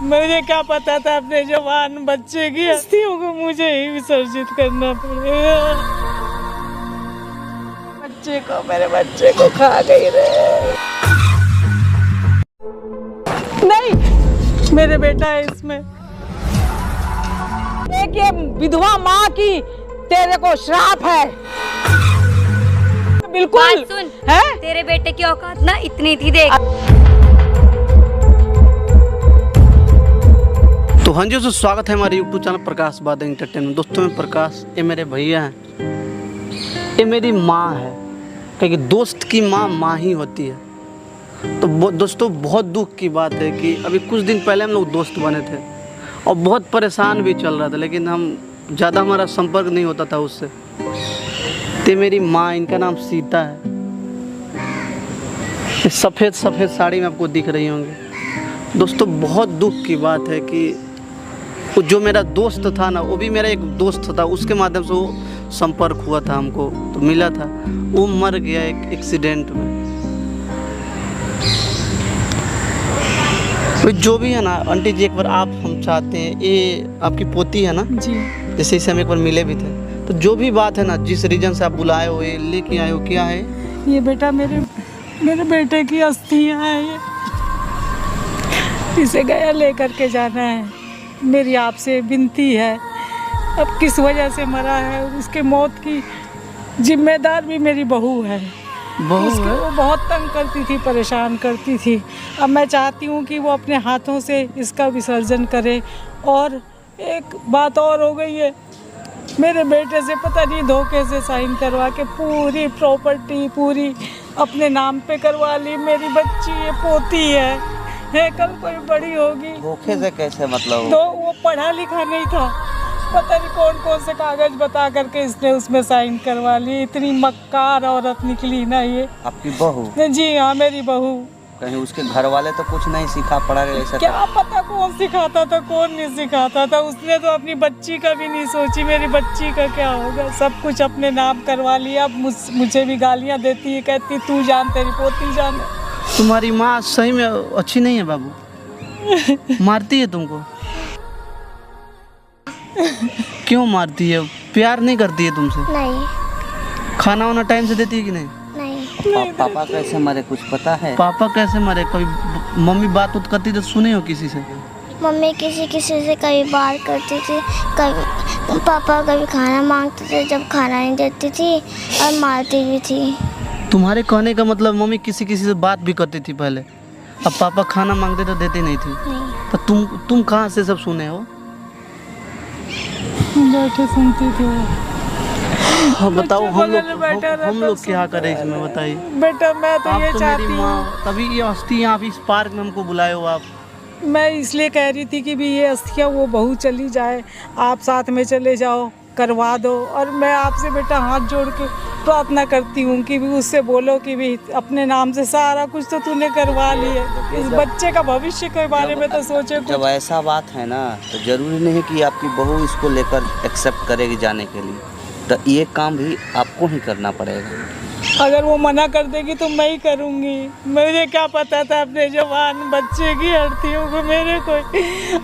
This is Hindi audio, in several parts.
मुझे क्या पता था अपने जवान बच्चे की अस्थियों को मुझे ही विसर्जित करना पड़ेगा। मेरे बच्चे को खा गई रे। नहीं, मेरे बेटा है इसमें। एक ये विधवा माँ की तेरे को श्राप है। बिल्कुल सुन है? तेरे बेटे की औकात ना इतनी थी देख। तो हाँ जी दोस्तों, स्वागत है हमारे YouTube चैनल प्रकाश बादल एंटरटेनमेंट। दोस्तों मैं प्रकाश, ये मेरे भैया हैं, ये मेरी माँ है, क्योंकि दोस्त की माँ माँ ही होती है। तो दोस्तों बहुत दुख की बात है कि अभी कुछ दिन पहले हम लोग दोस्त बने थे और बहुत परेशान भी चल रहा था, लेकिन हम ज़्यादा हमारा संपर्क नहीं होता था उससे। तो मेरी माँ, इनका नाम सीता है। सफ़ेद सफ़ेद साड़ी में आपको दिख रही होंगी। दोस्तों बहुत दुख की बात है कि जो मेरा दोस्त था ना, वो भी मेरा एक दोस्त था, उसके माध्यम से वो संपर्क हुआ था, हमको तो मिला था। वो मर गया एक एक्सीडेंट में। तो जो भी है ना आंटी जी, एक बार आप हम चाहते हैं, ये आपकी पोती है ना जी, जैसे इसे हम एक बार मिले भी थे, तो जो भी बात है ना, जिस रीजन से आप बुलाए हो, ये लेके आए हो, क्या है ये बेटा मेरे बेटे की अस्थियां हैं। ये इसे गया लेकर के जाना है। मेरी आपसे विनती है, अब किस वजह से मरा है, उसके मौत की जिम्मेदार भी मेरी बहू है। बहू है? वो बहुत तंग करती थी, परेशान करती थी। अब मैं चाहती हूँ कि वो अपने हाथों से इसका विसर्जन करे। और एक बात और हो गई है, मेरे बेटे से पता नहीं धोखे से साइन करवा के पूरी प्रॉपर्टी पूरी अपने नाम पे करवा ली। मेरी बच्ची ये पोती है, कल कोई बड़ी होगी। धोखे से कैसे मतलब? तो वो पढ़ा लिखा नहीं था, पता नहीं कौन कौन से कागज बता करके इसने उसमें साइन करवा ली। इतनी मक्कार औरत निकली ना ये। आपकी बहू? जी हाँ, मेरी बहू। कहीं उसके घर वाले तो कुछ नहीं सिखा पड़ा ऐसा? क्या पता कौन सिखाता था कौन नहीं सिखाता था। उसने तो अपनी बच्ची का भी नहीं सोची, मेरी बच्ची का क्या होगा। सब कुछ अपने नाम करवा लिया। अब मुझे भी गालियाँ देती है, कहती तू जान, तेरी पोती जान। तुम्हारी माँ सही में अच्छी नहीं है बाबू? मारती है तुमको? क्यों मारती है? प्यार नहीं करती है तुमसे? नहीं। खाना वाना टाइम से देती है कि नहीं? नहीं। पापा कैसे मरे कुछ पता है? पापा कैसे मरे? कभी मम्मी बात उत करती तो सुने हो किसी से? मम्मी किसी से कभी बात करती थी, कभी पापा कभी खाना मांगते थे, जब खाना नहीं देती थी और मारती भी थी। तुम्हारे कहने का मतलब मम्मी किसी से बात भी करती थी पहले, अब पापा खाना मांगते तो देती नहीं थी? नहीं। तो तुम कहाँ से सब सुने हो? बैठे सुनती थी वो। हाँ बताओ, बगल हम लोग क्या करें इसमें, बताइए। बेटा मैं तो आप ये तो चाहती मेरी हूँ, माँ, तभी ये अस्थि यहाँ इस पार्क में हमको बुलाए हो आप। मैं इसलिए कह रही थी कि भी ये अस्थियाँ वो बहू चली जाए, आप साथ में चले जाओ, करवा दो। और मैं आपसे बेटा हाथ जोड़ के प्रार्थना करती हूँ कि भी उससे बोलो कि भी अपने नाम से सारा कुछ तो तूने करवा लिया, इस बच्चे का भविष्य के बारे में तो सोचे कुछ। जब ऐसा बात है ना, तो जरूरी नहीं कि आपकी बहू इसको लेकर एक्सेप्ट करेगी जाने के लिए, तो ये काम भी आपको ही करना पड़ेगा। अगर वो मना कर देगी तो मैं ही करूँगी। मुझे क्या पता था अपने जवान बच्चे की अस्थियों को, मेरे कोई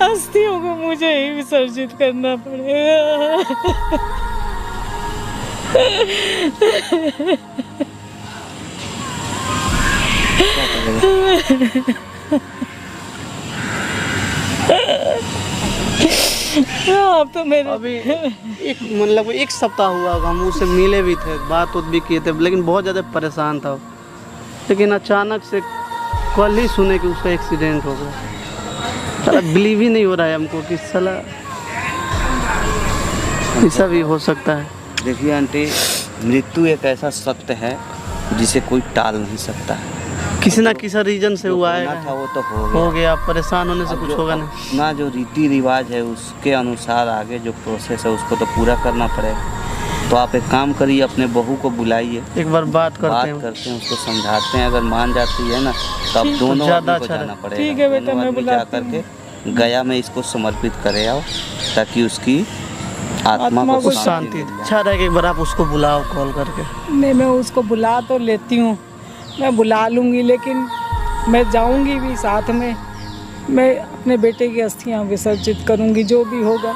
अस्थियों को मुझे ही विसर्जित करना पड़ेगा। आप तो मेरे अभी एक सप्ताह हुआ, हम उससे मिले भी थे, बात भी किए थे, लेकिन बहुत ज़्यादा परेशान था। लेकिन अचानक से कल ही सुने कि उसका एक्सीडेंट हो गया। साला बिलीव ही नहीं हो रहा है हमको कि साला ऐसा भी हो सकता है। देखिए आंटी, मृत्यु एक ऐसा सत्य है जिसे कोई टाल नहीं सकता है। किसी ना किसी रीजन से हुआ है, था वो तो हो गया। परेशान होने से कुछ होगा नहीं ना। जो रीति रिवाज है उसके अनुसार आगे जो प्रोसेस है उसको तो पूरा करना पड़ेगा। तो आप एक काम करिए, अपने बहू को बुलाइए, एक बार बात करते हैं, उसको समझाते हैं। अगर मान जाती है ना तो आप दोनों ज़्यादा आदमी को अच्छा जाना पड़ेगा। ठीक है बेटा, मैं बुलाती जा करके गया में इसको समर्पित करे आओ, ताकि उसकी आत्मा को शांति। अच्छा रहेगा, एक बार आप उसको बुलाओ कॉल करके। नहीं, मैं उसको बुला तो लेती हूँ, मैं बुला लूँगी, लेकिन मैं जाऊँगी भी साथ में। मैं अपने बेटे की अस्थियां विसर्जित करूंगी, जो भी होगा।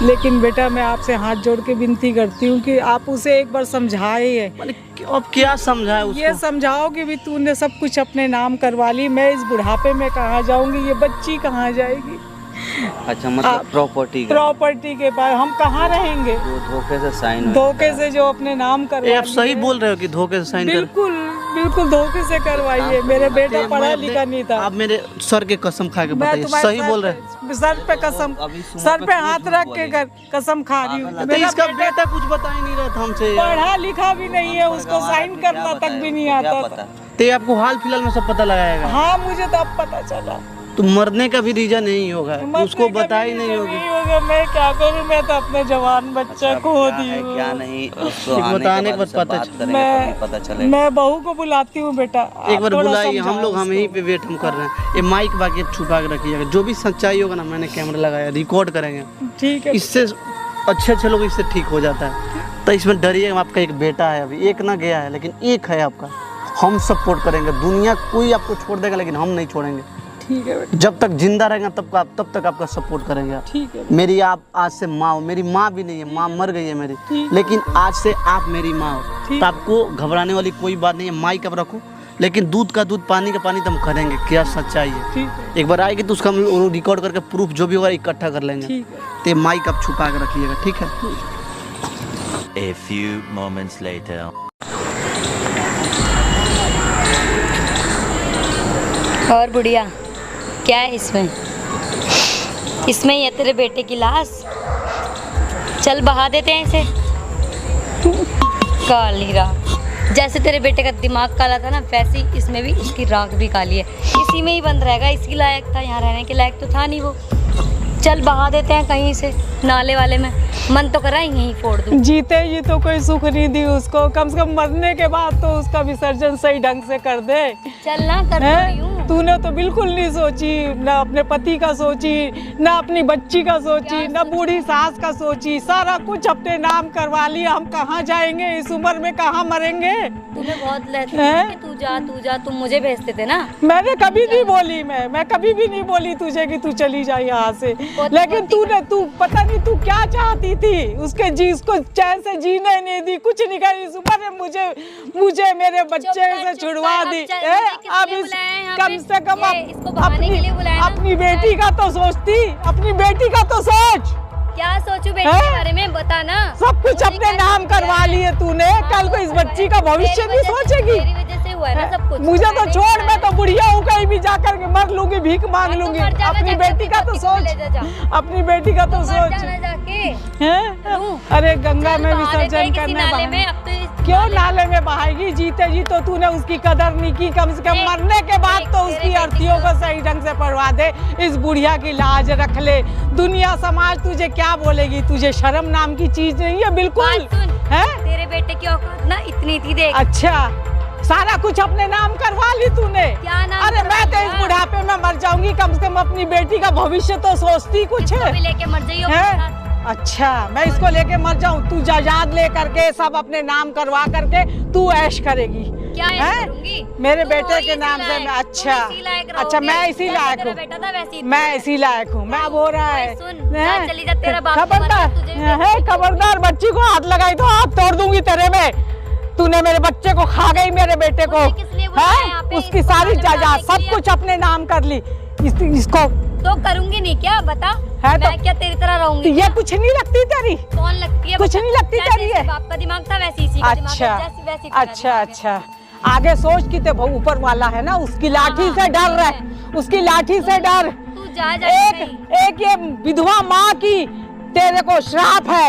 लेकिन बेटा, मैं आपसे हाथ जोड़ के विनती करती हूँ कि आप उसे एक बार समझाए। अब क्या समझाए उसको? ये समझाओ कि भी तूने सब कुछ अपने नाम करवा ली, मैं इस बुढ़ापे में कहाँ जाऊंगी, ये बच्ची कहाँ जाएगी। अच्छा, मतलब प्रॉपर्टी के बाद हम कहाँ रहेंगे? धोखे से साइन, धोखे से जो अपने नाम करवा आप सही बोल रहे हो कि धोखे से साइन कर? बिल्कुल बिल्कुल धोखे से करवाइए। मेरे बेटा पढ़ा लिखा नहीं था। आप मेरे सर के कसम खा के बताइए, सही बोल रहे हैं? सर पे कसम, सर पे हाथ रख के कसम खा रही हूँ। तो इसका बेटा कुछ बता ही नहीं रहा था हमसे। पढ़ा लिखा भी नहीं है, उसको साइन करना तक भी नहीं आता था। तो आपको हाल फिलहाल में सब पता लगाएगा? हाँ, मुझे तो अब पता चला। तो मरने का भी रीजन नहीं होगा, उसको बता ही नहीं होगी। मैं क्या करूँ, मैं तो अपने जवान बच्चा खो दी हूँ। क्या नहीं, उसको बताने के बाद पता चलेगा। मैं बहू को बुलाती हूँ बेटा, एक बार बुलाइए। हम लोग हम यहीं पे वेट हम कर रहे हैं। ये माइक बाकी छुपा के रखिएगा, जो भी सच्चाई होगा ना, मैंने कैमरा लगाया, रिकॉर्ड करेंगे। ठीक है। इससे अच्छे लोग इससे ठीक हो जाता है। तो इसमें डरिए, आपका एक बेटा है, अभी एक ना गया है, लेकिन एक है आपका। हम सपोर्ट करेंगे, दुनिया कोई आपको छोड़ देगा लेकिन हम नहीं छोड़ेंगे। ठीक है बेटा। जब तक जिंदा रहेगा तब तक आपका सपोर्ट करेंगे। ठीक है। मेरी आप आज से माँ हो। मेरी माँ भी नहीं है, माँ मर गई है मेरी, लेकिन आज से आप मेरी माँ हो। तो आपको घबराने वाली कोई बात नहीं है। माइक अब रखो, लेकिन दूध का दूध, पानी का पानी तो हम करेंगे। क्या सच्चाई है, एक बार आएगी तो उसका हम रिकॉर्ड करके प्रूफ जो भी होगा इकट्ठा कर लेंगे। तो माइक आप छुपा के रखिएगा, ठीक है? A few moments later. और बुढ़िया, क्या है इसमें? इसमें ही है तेरे बेटे की लाश। चल बहा देते हैं इसे। काली राख, जैसे तेरे बेटे का दिमाग काला था ना, वैसे ही इसमें भी इसकी राख भी काली है। इसी में ही बंद रहेगा, इसकी लायक था, यहाँ रहने के लायक तो था नहीं वो। चल बहा देते हैं कहीं से, नाले वाले में। मन तो करा यहीं फोड़ दूं। जीते जी तो कोई सुख नहीं दी उसको, कम से कम मरने के बाद तो उसका विसर्जन सही ढंग से कर दे। चल ना, कर रही हूं। तूने तो बिल्कुल नहीं सोची, ना अपने पति का सोची, ना अपनी बच्ची का सोची, ना बूढ़ी सास का सोची। सारा कुछ अपने नाम करवा लिया। हम कहाँ जाएंगे इस उम्र में, कहाँ मरेंगे? तुम्हें बहुत लेते थे कि तू जा, तुम मुझे भेजते थे ना। मैंने कभी नहीं बोली, मैं कभी भी नहीं बोली तुझे कि तू चली जा यहाँ से। लेकिन तू पता नहीं तू क्या चाहती थी। उसको चैन से जीने नहीं दी, कुछ नहीं करी। इस उम्र में मुझे मेरे बच्चे से छुड़वा दी। अब कम से कम अपनी बेटी का तो सोचती, अपनी बेटी का तो सोच। क्या सोचूं बेटी के बारे में, बता ना। सब कुछ अपने नाम करवा लिए तूने, कल को इस बच्ची का भविष्य भी सोचेगी। मेरी वजह से हुआ है ना सब कुछ। मुझे तो छोड़, मैं तो बुढ़िया हूँ, कहीं भी जाकर के मर लूंगी, भीख मांग लूंगी। अपनी बेटी का तो सोच, अपनी बेटी का तो सोच। अरे गंगा में विसर्जन करने क्यों नाले में बहाएगी? जीते जी तो तूने उसकी कदर नहीं की। कम से कम मरने के बाद तो उसकी अर्थियों को सही ढंग से पढ़वा दे। इस बुढ़िया की लाज रख ले। दुनिया समाज तुझे क्या बोलेगी? तुझे शर्म नाम की चीज नहीं है बिल्कुल, है? तेरे बेटे की औकात ना इतनी थी, देख। अच्छा, सारा कुछ अपने नाम करवा ली तूने? क्या नाम? अरे मैं तो इस बुढ़ापे में मर जाऊंगी, कम से कम अपनी बेटी का भविष्य तो सोचती कुछ है। लेके मर जाइयो। अच्छा, मैं इसको लेके मर जाऊं? तू जायदाद ले करके सब अपने नाम करवा करके तू ऐश करेगी? क्या ऐश करूंगी? मेरे बेटे के नाम से मैं अच्छा, मैं इसी लायक हूँ, मैं इसी लायक हूँ। मैं अब हो रहा है, खबरदार बच्ची को हाथ लगाई तो हाथ तोड़ दूंगी तेरे में। तूने मेरे बच्चे को खा गई, मेरे बेटे को, उसकी सारी जायदाद सब कुछ अपने नाम कर ली। इसको तो करूंगी नहीं क्या, बता? है मैं क्या तेरी तरह रहूंगी? ये कुछ नहीं लगती तेरी? कौन लगती है? कुछ नहीं लगती तेरी है? बाप का दिमाग था वैसी, इसी का दिमाग है, वैसी अच्छा। आगे सोच कि ते ऊपर वाला है ना, उसकी लाठी से डर रहे, उसकी लाठी से डर। तू जा एक ये विधवा माँ की तेरे को श्राप है।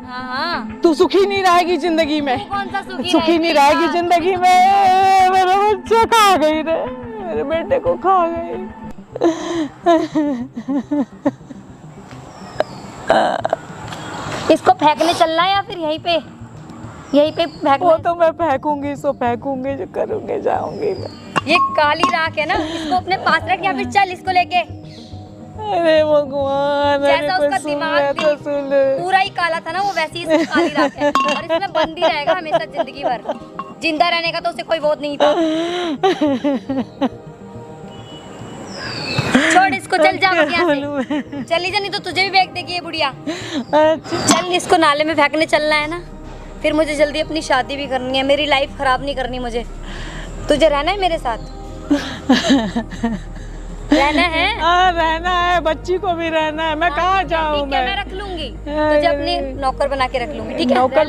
हाँ। तू सुखी नहीं रहेगी जिंदगी में। कौन सा सुखी नहीं रहेगी जिंदगी में। मेरा बच्चा खा गई रे, मेरे बेटे को खा गई। इसको फेंकने चलना है या फिर यहीं पे फेंकना? वो तो मैं फेंकूंगी, इसको फेंकूंगी, जो करूंगी जाऊंगी मैं। ये काली राख है ना, इसको अपने पास रख या फिर चल इसको लेके। अरे भगवान, जैसा उसका दिमाग तो पूरा ही काला था ना, वो वैसी ही इसकी काली राख है। और इसमें बंदी रहेगा हमेशा जिंदगी भर। जिंदा रहने का तो उसे कोई बहुत नहीं था। छोड़ इसको, चल जा यहाँ से। बोलूं मैं? चली जा, नहीं तो तुझे भी फेंक देगी ये बुढ़िया। अच्छा चल, इसको नाले में फेंकने चलना है ना, फिर मुझे जल्दी अपनी शादी भी करनी है, मेरी लाइफ खराब नहीं करनी मुझे। तुझे रहना है मेरे साथ? रहना है? हाँ रहना है, बच्ची को भी रहना है। मैं कहाँ जाऊँ? ठीक है, मैं रख लूंगी तुझे, अपने नौकर बना के रख लूंगी, ठीक है? नौकर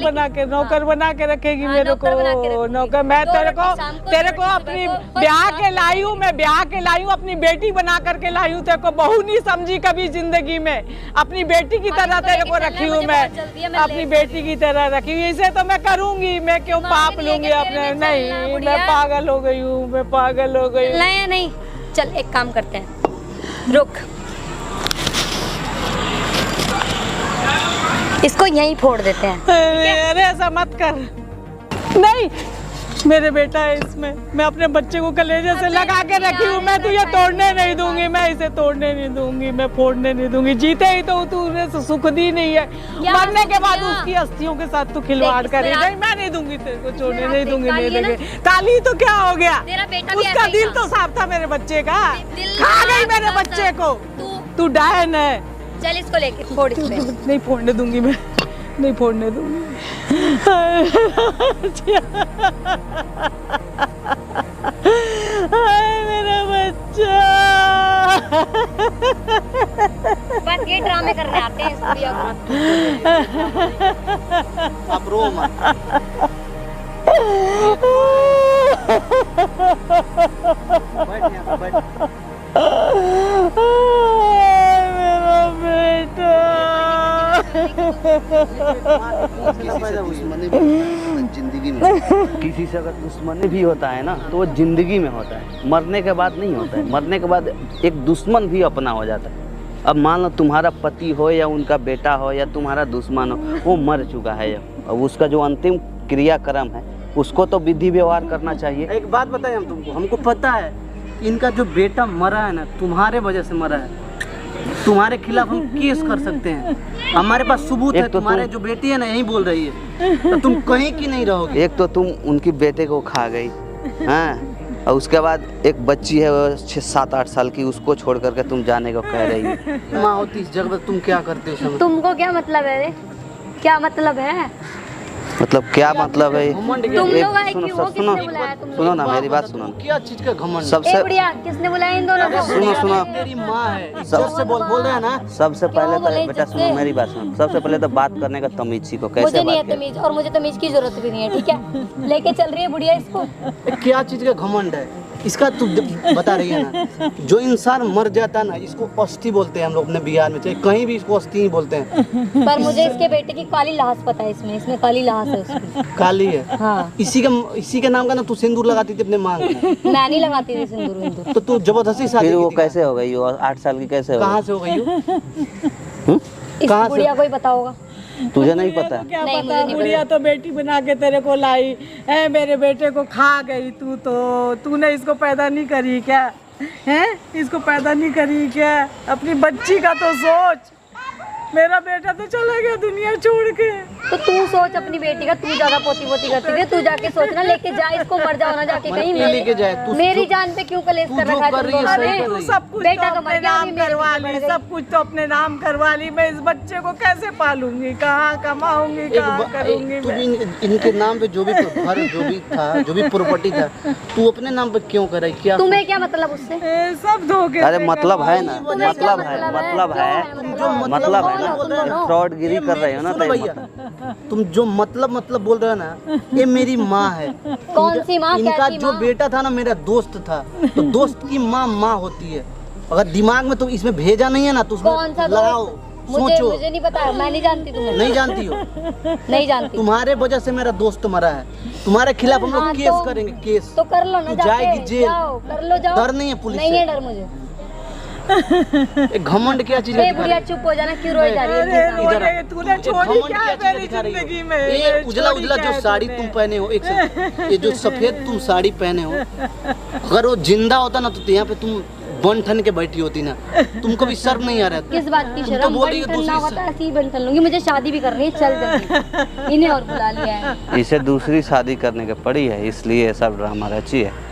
बना के रखेगी हाँ, मेरे नौकर बना के को। रखूंगी। नौकर मैं दो तेरे रोटी शाम को, को दो रोटी अपनी सुबह को, ब्याह बस के लाई हूँ, मैं ब्याह के लाई हूँ, अपनी बेटी बना करके लाई हूँ। तेरे को बहू नहीं समझी कभी जिंदगी में, अपनी बेटी की तरह इसको तेरे को लेके रखी चलना है, हूँ मुझे मैं, बहुत जल्दी है, मैं अपनी लेट बेटी की तरह रखी हूँ। इसे तो मैं करूँगी, मैं क्यों पाप तुम्हारे लूंगी लिए अपने? तेरे में चलना, नहीं, बुढ़िया। मैं पागल हो गई हूँ, मैं पागल हो गई हूँ। चलना है या नहीं? चल एक काम करते हैं, रुक, इसको यहीं फोड़ देते हैं। अरे ऐसा मत कर। नहीं, मेरे बेटा है इसमें, मैं अपने बच्चे को कलेजे से लगा के रखी हूँ। मैं तुझे तोड़ने नहीं दूंगी, मैं इसे तोड़ने नहीं दूंगी, मैं फोड़ने नहीं दूंगी। जीते ही तो तूने सुख दी नहीं है, मरने के बाद उसकी अस्थियों के साथ तू खिलवाड़ देख, करी। इसमें नहीं, मैं नहीं दूंगी तेरे को छोड़ने, इसमें नहीं हाथ दूंगी, काली नहीं है ना? दूंगी। काली तो क्या हो गया? तेरा बेटा भी उसका ऐसा ही दिल था। तो साफ था मेरे बच्चे का, दिल खा गई साफ मेरे था, बच्चे को। तू तू डायन है। चल इसको लेके फोड़ इसमें। नहीं फोड़ने दूंगी मैं, नहीं फोड़ने दूंगी। हाय मेरा बच्चा। बस ये ड्रामे करने आते हैं इस बुढ़िया को। आप रो मत। बैठ यहाँ पे, बैठ। हाय मेरा बेटा। जिंदगी में किसी से अगर दुश्मनी भी होता है ना, तो वो जिंदगी में होता है, मरने के बाद नहीं होता है। मरने के बाद एक दुश्मन भी अपना हो जाता है। अब मान लो तुम्हारा पति हो या उनका बेटा हो या तुम्हारा दुश्मन हो, वो मर चुका है अब उसका जो अंतिम क्रियाक्रम है उसको तो विधि व्यवहार करना चाहिए। एक बात बताएं हम तुमको, हमको पता है इनका जो बेटा मरा है ना, तुम्हारे वजह से मरा है। तुम्हारे खिलाफ हम केस कर सकते हैं, हमारे पास सबूत है। एक तो तुम्हारे जो बेटी है ना यही बोल रही है, तो तुम कहीं की नहीं रहोगे। एक तो तुम उनकी बेटे को खा गई, हाँ, और उसके बाद एक बच्ची है 6-7-8 साल की, उसको छोड़ करके तुम जाने को कह रही हो। माँ होती इस जगह पर तुम क्या करते हो? तुमको क्या मतलब है रे? क्या मतलब है? मतलब क्या मतलब है? घमंड तुम क्या? लोग आए सुनो, क्यों? वो सुनो, किसने बुलाया तुम? सुनो ना, मेरी बात सुनो। क्या चीज का घमंड? ए सबसे बुढ़िया, किसने बुलाया इन दोनों को? सुनो मेरी माँ है, इज्जत से बोल रहे हैं ना। सबसे पहले बोले तो बेटा इज्जत सुनो से? मेरी बात सुनो। सबसे पहले तो बात करने का तमीज सीखो, कैसे मुझे नहीं है बात करें। तमीज, और मुझे तमीज की जरूरत भी नहीं है, ठीक है? लेके चल रही है बुढ़िया इसको। क्या चीज का घमंड है इसका? तू बता रही है ना, जो इंसान मर जाता है ना, इसको अस्थि बोलते हैं हम लोग अपने बिहार में, चाहे कहीं भी इसको अस्थि ही बोलते हैं। पर मुझे इसके बेटे की काली लाश पता है, इसमें काली लाश है उसकी। काली है। हाँ, इसी के नाम का ना तू सिंदूर लगाती थी अपने मांग में, मैं नहीं लगाती थी सिंदूर विंदूर। तो तू जबरदस्ती शादी फिर वो की थी। कैसे हो गई? वो 8 साल की कैसे हो कहाँ गई? से हो गई हो? इस कहाँ से? बुढ़िया को ही पता होगा। तुझे नहीं पता? क्या नहीं, पता, मुझे नहीं बुढ़िया तो बेटी बना के तेरे को लाई है, मेरे बेटे को खा गई तू। तो तूने इसको पैदा नहीं करी क्या? हैं, इसको पैदा नहीं करी क्या? अपनी बच्ची का तो सोच। मेरा बेटा तो चला गया दुनिया छोड़ के। तो तू सोच अपनी बेटी का, तू ज्यादा पोती पोती करती थी, तू जाके सोचना, लेके जा इसको, मर जाओ ना जाके कहीं। ये लेके जाए तू, मेरी जान पे क्यों कलेश तू कर जो रखा है कर तुम रही है दोनों सही ने? कर रही है। सब कुछ बेटा तो तो अपने मर गया, नाम अभी मेरी करवा भी मर ली, गई। सब कुछ तो अपने नाम करवा ली। मैं इस बच्चे को कैसे पालूंगी? कहाँ कमाऊंगी? कहाँ करूंगी तू मैं? भी इनके नाम पे जो भी घर जो भी था, जो भी प्रॉपर्टी था, तू अपने नाम पे क्यों कर रही? क्या तुम्हें क्या मतलब उससे? सब धोखे अरे से मतलब है ना, तुम्हें क्या मतलब है, मतलब है? मतलब है, जो मतलब है ना, तुम दोनों। फ्रॉडगिरी कर रहे हो ना। सुनो तो भैया, तुम जो मतलब बोल रहे हो ना, ये मेरी माँ है। कौन सी माँ? इनका कैसी जो माँ? बेटा था ना, मेरा दोस्त था, तो दोस्त की माँ होती है। अगर दिमाग में तो इसमें भेजा नहीं है ना, तो कौन उसमें सा लगाओ, मुझे सोचो। मुझे नहीं पता, मैं नहीं जानती तुम्हें। नहीं जानती हो? नहीं जानती। तुम्हारे वजह से मेरा दोस्त मरा है। तुम्हारे खिलाफ हम लोग हाँ, केस तो- करेंगे, केस। तो कर लो ना, तू जाके जाएगी जेल। जाओ, कर लो, जाओ। डर नहीं है पुलिस नहीं से? है डर मुझे। एक घमंड क्या चीज ए है? बुढ़िया चुप हो जाना, क्यों रोई जा रही अरे है? इधर रोने, तूने छोड़ी क्या है मेरी जिंदगी में? ये उजला छोड़ी उजला क्या जो है साड़ी तूने? तुम पहने हो, एक ये जो सफेद तुम साड़ी पहने हो, अगर वो जिंदा होता ना, तो यहाँ पे तुम बन ठन के बैठी होती ना। तुमको भी शर्म नहीं आ रहा? किस बात की तुम तो शर्म? बोल रही हो बन ठन ना दूसरी होता ऐसे ही बन ठन लूंगी। मुझे शादी भी करनी है, चल जल्दी। इन्हें और बुला लिया है। इसे दूसरी शादी करने की पड़ी है, इसलिए ये सब ड्रामा रची है।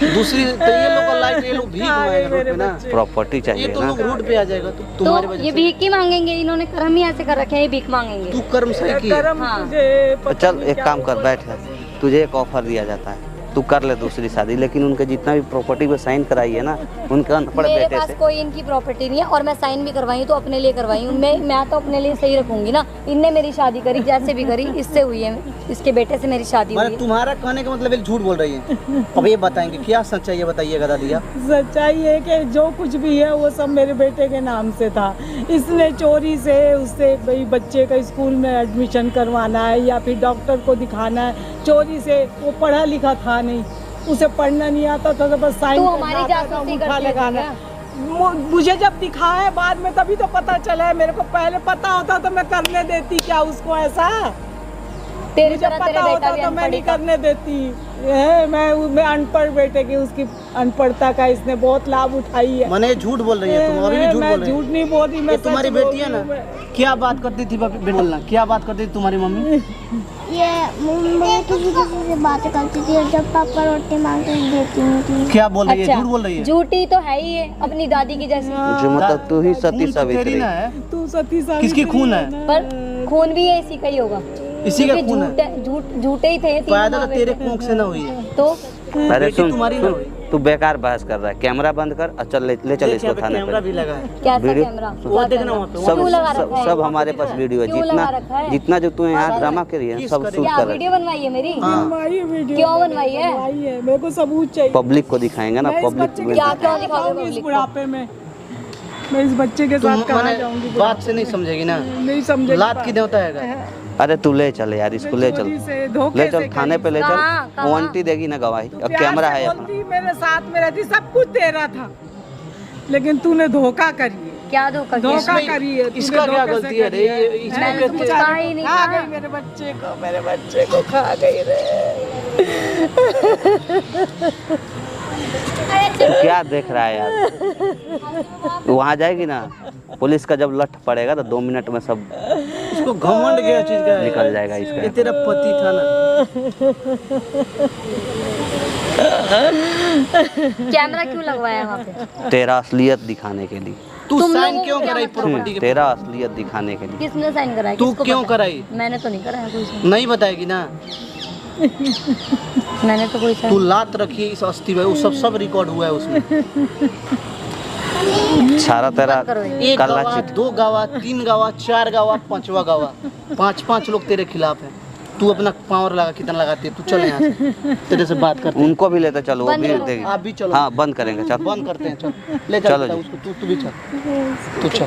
दूसरी तो ये लोग का लाइफ, ये लोग भीख मांगेगा रोड पे ना, प्रॉपर्टी ये चाहिए तो ना। लोग रोड पे आ जाएगा तुम्हारी तो वजह ये से। भीख ही मांगेंगे, इन्होंने कर्म ही ऐसे कर रखे हैं, ये भीख मांगेंगे। तू कर्म सही की है। कर्म हाँ। तुझे तो पता चल नहीं एक क्या काम कर, ऊपर बैठ से। तुझे एक ऑफर दिया जाता है, तू कर ले दूसरी शादी, लेकिन उनके जितना भी प्रॉपर्टी पे साइन कराई है ना, उनके अनपढ़ मेरे बेटे पास से। कोई इनकी प्रॉपर्टी नहीं है और मैं साइन भी करवाई हूँ तो अपने लिए करवाई हूँ। मैं तो अपने लिए सही रखूंगी ना। इनने मेरी शादी करी, जैसे भी करी, इससे हुई है, इसके बेटे से मेरी शादी हुई मतलब है। तुम्हारा कहने का मतलब ये झूठ बोल रही है। अब ये बताएंगे क्या सच्चाई है, बताइएगा दादी आप। सच्चाई है कि जो कुछ भी है वो सब मेरे बेटे के नाम से था। इसने चोरी से उससे भाई बच्चे का स्कूल में एडमिशन करवाना है या फिर डॉक्टर को दिखाना है, चोरी से। वो पढ़ा लिखा था नहीं, उसे पढ़ना नहीं आता था, तो बस साइन तो करना हमारी आता था, जासूसी अंगूठा करती है लगाना। क्या? मुझे जब दिखाया बाद में तभी तो पता चला है। मेरे को पहले पता होता तो मैं करने देती क्या उसको ऐसा? तेरी मुझे तरह तेरा पता बेटा होता भी तो मैं अनपढ़ नहीं ही था। करने देती। ये मैं अनपढ़ बेटे की, उसकी अनपढ़ता का इसने बहुत लाभ उठाई है। मैंने झूठ बोल रही है तुम, अभी भी झूठ मैं बोल रही झूठ है। नहीं बोल रही, मैं ये तुम्हारी सच बोल बेटी है रही ना, हूँ मैं। क्या बात करती थी बोलना, क्या बात करती थी तुम्हारी मम्मी? ये मैं किसी से बात करती थी और जब पापा रोटी मांगते देती नहीं थी। क्या बोल रही है, अच्छा, झूठ बोल रही है। झूठी तो है ही है, अपनी दादी की जैसी। जो मतलब तू ही सती खून तो तेरी सावित्री। ना है, तू सती सावित्री किसकी खून है? ना। पर खून भी है इसी का ही होगा। इसी का क्योंकि खून है। झूठे ही थे तीनों पैदा माँ तो तेरे बेटे। कोख से ना हुई है। तो अरे बेटी सुन तुम्हारी ना सुन, हुई। तू बेकार बहस कर रहा है, कैमरा बंद कर और चल ले चल देख इसको यहाँ पे थाने कैमरा पे। भी लगा है। कैसा वीडियो- कैमरा? वो क्या देखना कैमरा? वहाँ पे, सब क्यों लगा सब, रखा है? सब हमारे पास वीडियो है, क्यों जितना लगा रखा है? जितना जो तू यहाँ ड्रामा करी है किस सब करेगी? शूट क्या कर रहे वीडियो बनवाई है मेरी? बनवाई वीडियो क्यों बनवाई है? बनवाई है, मेरे को सबूत चाहिए। पब्लिक को दिखाएंगे ना, मैं इस पब्लिक बच्चे के क्या साथ क्यों कहाँ दिखाओगे जाऊंगी इस public को? बुढ़ापे में? मैं इस बच्चे के तुम साथ कहाँ मैंने जाऊंगी? बात से नहीं समझेगी ना, नहीं समझे लात की देवता है। अरे तू ले चल यार, इसको ले चल, चोरी से, धोखे ले चल से थाने पे ले चल, कहाँ? वो कहाँ? आंटी देगी ना गवाही। अब प्यार कैमरा से है अपना। बोलती, मेरे साथ में रहती, सब कुछ तेरा था, लेकिन तूने धोखा करी है। क्या धोखा किया? धोखा करी है तूने, इसका क्या धोखे से गलती है रे? करी है। इसको मैंने तो कहते कुछ हैं- कहा ही नहीं खा था। गई मेरे बच्चे को खा गई रे। क्या देख रहा है यार? वहाँ जाएगी ना, पुलिस का जब लठ पड़ेगा तो 2 मिनट में सब इसको घमंड क्या चीज का है? निकल जाएगा इसका। ये तेरा पति था ना। कैमरा क्यों लगवाया वहाँ पे? तेरा असलियत दिखाने के लिए। तू तुम साइन लोगों क्यों को क्या कराई मतलब? प्रॉपर्टी के? तेरा असलियत दिखाने के लिए। किसने साइन कराया? तू किसको क्यों पता? कराई? मैंने तो नहीं कराया कोई साइन। नहीं बताएगी ना। मैंने तो कोई तू साइन। लात रखी है इस अस्थि में, वो सब रिकॉर्ड हुआ है उसमें। सारा तेरा करो ये। एक काला गवाह, चिट। 2 गवाह, 3 गवाह, 4 गवाह, 5वां गवाह, 5 लोग तेरे खिलाफ हैं। तू अपना पावर लगा, कितना लगाती है? तू चल यहाँ से, तेरे से बात करते हैं। उनको भी लेते चलो, वो बंद भी करो। देगी। आप भी चलो। हाँ बंद करेंगे, चल बंद करते हैं, चल ले चलो चल जी। उसको, तू भी चल, तू चल।